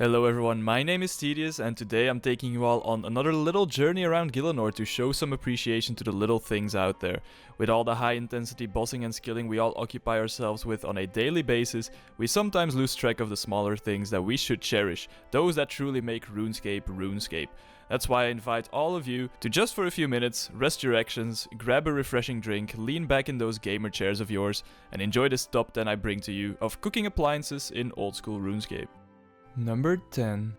Hello everyone, my name is Hosidius and today I'm taking you all on another little journey around Gielinor to show some appreciation to the little things out there. With all the high intensity bossing and skilling we all occupy ourselves with on a daily basis, we sometimes lose track of the smaller things that we should cherish, those that truly make RuneScape RuneScape. That's why I invite all of you to just for a few minutes, rest your actions, grab a refreshing drink, lean back in those gamer chairs of yours, and enjoy this top 10 I bring to you of cooking appliances in Oldschool Runescape. Number 10.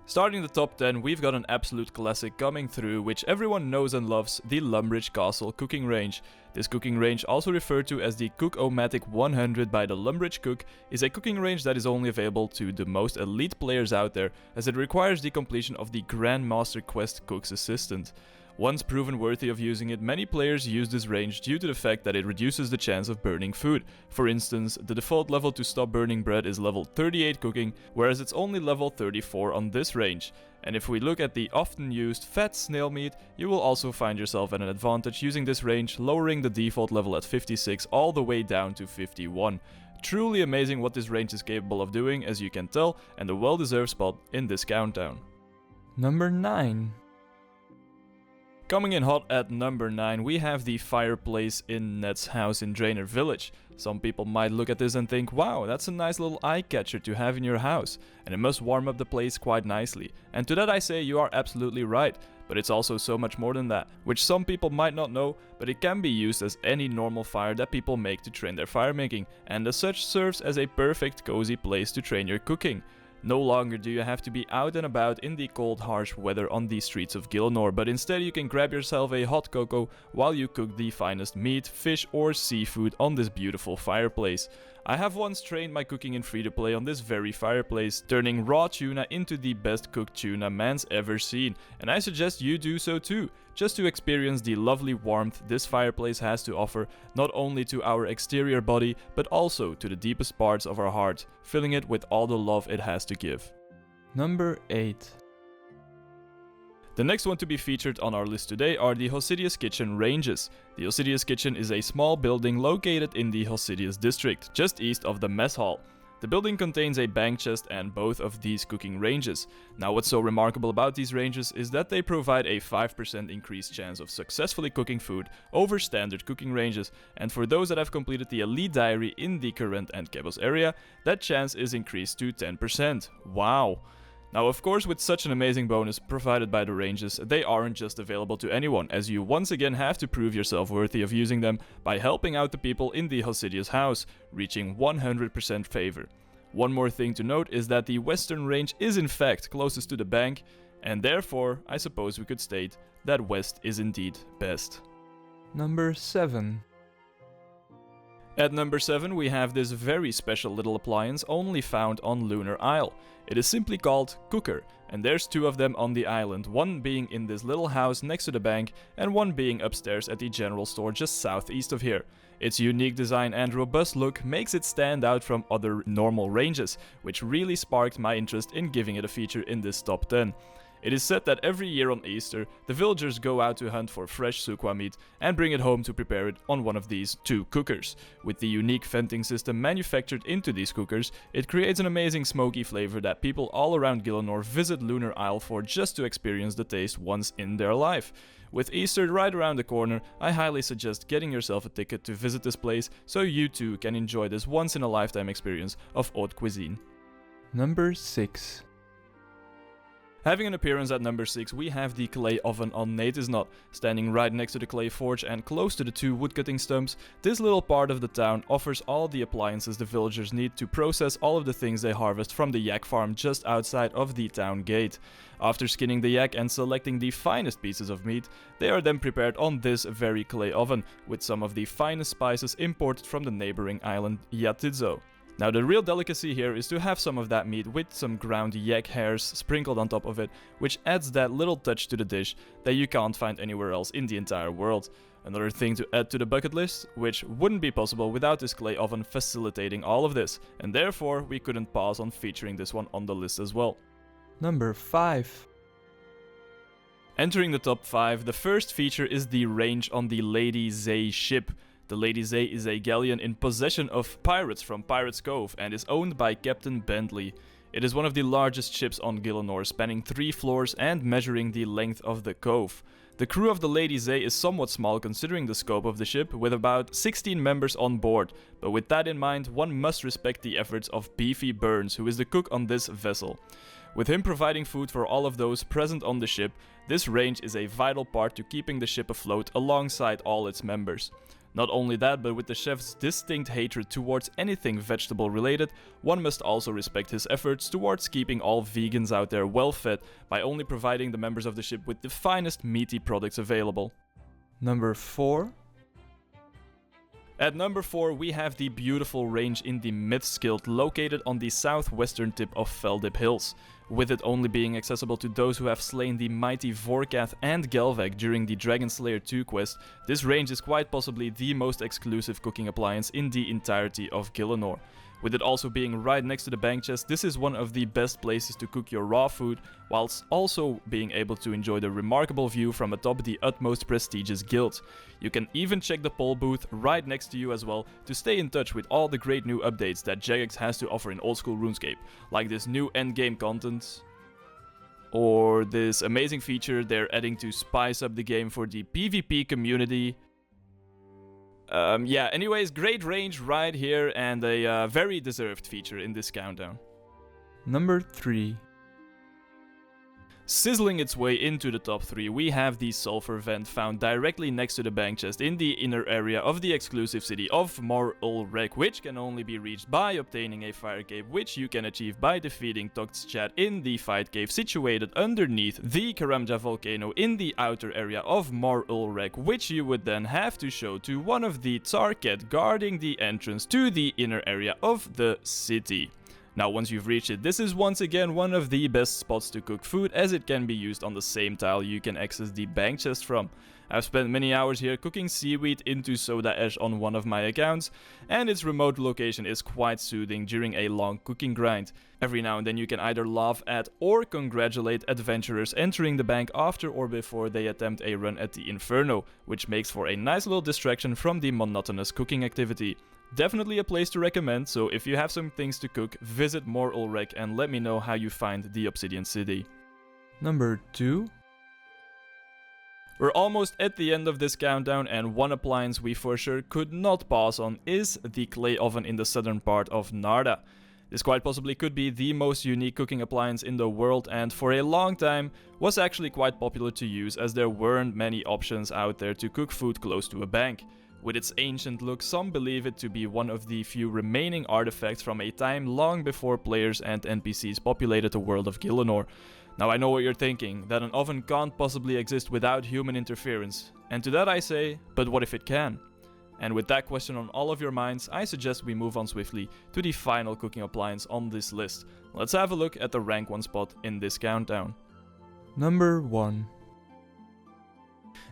Starting the top 10, we've got an absolute classic coming through, which everyone knows and loves, the Lumbridge Castle cooking range. This cooking range, also referred to as the Cook-O-Matic 100 by the Lumbridge Cook, is a cooking range that is only available to the most elite players out there, as it requires the completion of the Grandmaster Quest Cook's Assistant. Once proven worthy of using it, many players use this range due to the fact that it reduces the chance of burning food. For instance, the default level to stop burning bread is level 38 cooking, whereas it's only level 34 on this range. And if we look at the often used fat snail meat, you will also find yourself at an advantage using this range, lowering the default level at 56 all the way down to 51. Truly amazing what this range is capable of doing, as you can tell, and a well-deserved spot in this countdown. Number 9. Coming in hot at number 9, we have the fireplace in Ned's house in Draynor village. Some people might look at this and think, wow, that's a nice little eye-catcher to have in your house, and it must warm up the place quite nicely. And to that I say, you are absolutely right, but it's also so much more than that, which some people might not know, but it can be used as any normal fire that people make to train their fire making, and as such serves as a perfect cozy place to train your cooking. No longer do you have to be out and about in the cold, harsh weather on the streets of Gielinor, but instead you can grab yourself a hot cocoa while you cook the finest meat, fish or seafood on this beautiful fireplace. I have once trained my cooking in free-to-play on this very fireplace, turning raw tuna into the best cooked tuna man's ever seen, and I suggest you do so too, just to experience the lovely warmth this fireplace has to offer, not only to our exterior body, but also to the deepest parts of our heart, filling it with all the love it has to give. Number 8. The next one to be featured on our list today are the Hosidius Kitchen ranges. The Hosidius Kitchen is a small building located in the Hosidius district, just east of the mess hall. The building contains a bank chest and both of these cooking ranges. Now what's so remarkable about these ranges is that they provide a 5% increased chance of successfully cooking food over standard cooking ranges, and for those that have completed the Elite Diary in the current and Kebos area, that chance is increased to 10%. Wow! Now of course, with such an amazing bonus provided by the ranges, they aren't just available to anyone, as you once again have to prove yourself worthy of using them by helping out the people in the Hosidius house, reaching 100% favor. One more thing to note is that the western range is in fact closest to the bank, and therefore I suppose we could state that west is indeed best. Number 7. At number 7 we have this very special little appliance only found on Lunar Isle. It is simply called Cooker, and there's two of them on the island, one being in this little house next to the bank and one being upstairs at the general store just southeast of here. Its unique design and robust look makes it stand out from other normal ranges, which really sparked my interest in giving it a feature in this top 10. It is said that every year on Easter, the villagers go out to hunt for fresh sukwa meat and bring it home to prepare it on one of these two cookers. With the unique venting system manufactured into these cookers, it creates an amazing smoky flavor that people all around Gielinor visit Lunar Isle for just to experience the taste once in their life. With Easter right around the corner, I highly suggest getting yourself a ticket to visit this place so you too can enjoy this once-in-a-lifetime experience of haute cuisine. Number 6. Having an appearance at number 6, we have the clay oven on Neitiznot. Standing right next to the clay forge and close to the two woodcutting stumps, this little part of the town offers all the appliances the villagers need to process all of the things they harvest from the yak farm just outside of the town gate. After skinning the yak and selecting the finest pieces of meat, they are then prepared on this very clay oven, with some of the finest spices imported from the neighboring island Neitiznot. Now the real delicacy here is to have some of that meat with some ground yak hairs sprinkled on top of it, which adds that little touch to the dish that you can't find anywhere else in the entire world. Another thing to add to the bucket list, which wouldn't be possible without this clay oven facilitating all of this, and therefore we couldn't pause on featuring this one on the list as well. Number 5. Entering the top 5, the first feature is the range on the Lady Zay ship. The Lady Zay is a galleon in possession of pirates from Pirates Cove and is owned by Captain Bentley. It is one of the largest ships on Gielinor, spanning 3 floors and measuring the length of the cove. The crew of the Lady Zay is somewhat small considering the scope of the ship, with about 16 members on board, but with that in mind, one must respect the efforts of Beefy Burns, who is the cook on this vessel. With him providing food for all of those present on the ship, this range is a vital part to keeping the ship afloat alongside all its members. Not only that, but with the chef's distinct hatred towards anything vegetable related, one must also respect his efforts towards keeping all vegans out there well fed by only providing the members of the ship with the finest meaty products available. Number 4. At number 4 we have the beautiful range in the Mythskild located on the southwestern tip of Feldip Hills. With it only being accessible to those who have slain the mighty Vorkath and Gelvek during the Dragon Slayer 2 quest, this range is quite possibly the most exclusive cooking appliance in the entirety of Gielinor. With it also being right next to the bank chest, this is one of the best places to cook your raw food, whilst also being able to enjoy the remarkable view from atop the utmost prestigious guild. You can even check the poll booth right next to you as well to stay in touch with all the great new updates that Jagex has to offer in Oldschool Runescape, like this new endgame content, or this amazing feature they're adding to spice up the game for the PvP community. Yeah, anyways, great range right here and a very deserved feature in this countdown. Number 3. Sizzling its way into the top 3, we have the sulfur vent found directly next to the bank chest in the inner area of the exclusive city of Mor Ul-Rek, which can only be reached by obtaining a fire cave, which you can achieve by defeating Tokt's Chat in the fight cave situated underneath the Karamja volcano in the outer area of Mor Ul-Rek, which you would then have to show to one of the Tarket guarding the entrance to the inner area of the city. Now once you've reached it, this is once again one of the best spots to cook food, as it can be used on the same tile you can access the bank chest from. I've spent many hours here cooking seaweed into soda ash on one of my accounts, and its remote location is quite soothing during a long cooking grind. Every now and then you can either laugh at or congratulate adventurers entering the bank after or before they attempt a run at the Inferno, which makes for a nice little distraction from the monotonous cooking activity. Definitely a place to recommend, so if you have some things to cook, visit Mor Ul-Rek and let me know how you find the Obsidian City. Number 2. We're almost at the end of this countdown, and one appliance we for sure could not pass on is the clay oven in the southern part of Nardah. This quite possibly could be the most unique cooking appliance in the world, and for a long time was actually quite popular to use, as there weren't many options out there to cook food close to a bank. With its ancient look, some believe it to be one of the few remaining artifacts from a time long before players and NPCs populated the world of Gielinor. Now I know what you're thinking, that an oven can't possibly exist without human interference. And to that I say, but what if it can? And with that question on all of your minds, I suggest we move on swiftly to the final cooking appliance on this list. Let's have a look at the rank 1 spot in this countdown. Number 1.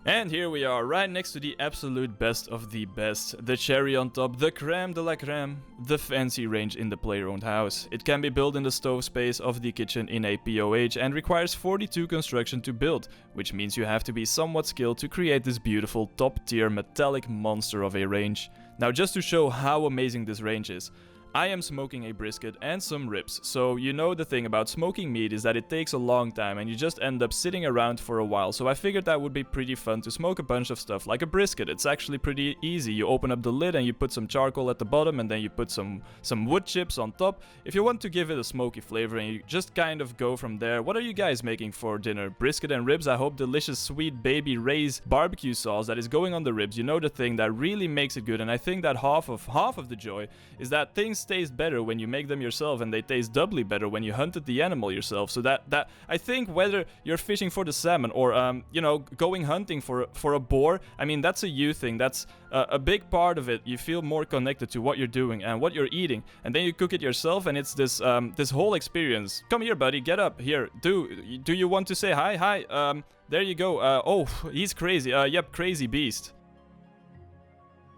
And here we are, right next to the absolute best of the best, the cherry on top, the creme de la creme, the fancy range in the player-owned house. It can be built in the stove space of the kitchen in a POH and requires 42 construction to build, which means you have to be somewhat skilled to create this beautiful top-tier metallic monster of a range. Now just to show how amazing this range is, I am smoking a brisket and some ribs, so you know the thing about smoking meat is that it takes a long time and you just end up sitting around for a while, so I figured that would be pretty fun to smoke a bunch of stuff like a brisket. It's actually pretty easy. You open up the lid and you put some charcoal at the bottom and then you put some wood chips on top. If you want to give it a smoky flavor and you just kind of go from there. What are you guys making for dinner? Brisket and ribs? I hope delicious sweet baby Ray's barbecue sauce that is going on the ribs. You know the thing that really makes it good, and I think that half of the joy is that things taste better when you make them yourself, and they taste doubly better when you hunted the animal yourself. So that I think whether you're fishing for the salmon or you know, going hunting for a boar, I mean that's a you thing. That's a big part of it. You feel more connected to what you're doing and what you're eating, and then you cook it yourself, and it's this this whole experience. Come here, buddy, get up here. Do you want to say hi? Hi. There you go. Oh, he's crazy. Yep, crazy beast.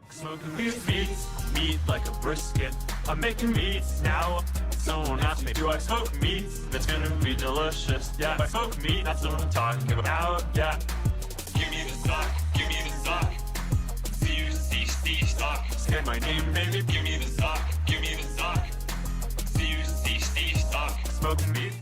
Smoking meat like a brisket. I'm making meats now. Someone asked me, do I smoke meat? That's gonna be delicious. Yeah, if I smoke meat, that's what I'm talking about. Now, yeah. Give me the sock, give me the sock. C-U-C-C sock. Say my name, baby. Give me the sock, give me the sock. C-U-C-C sock. smoking meat.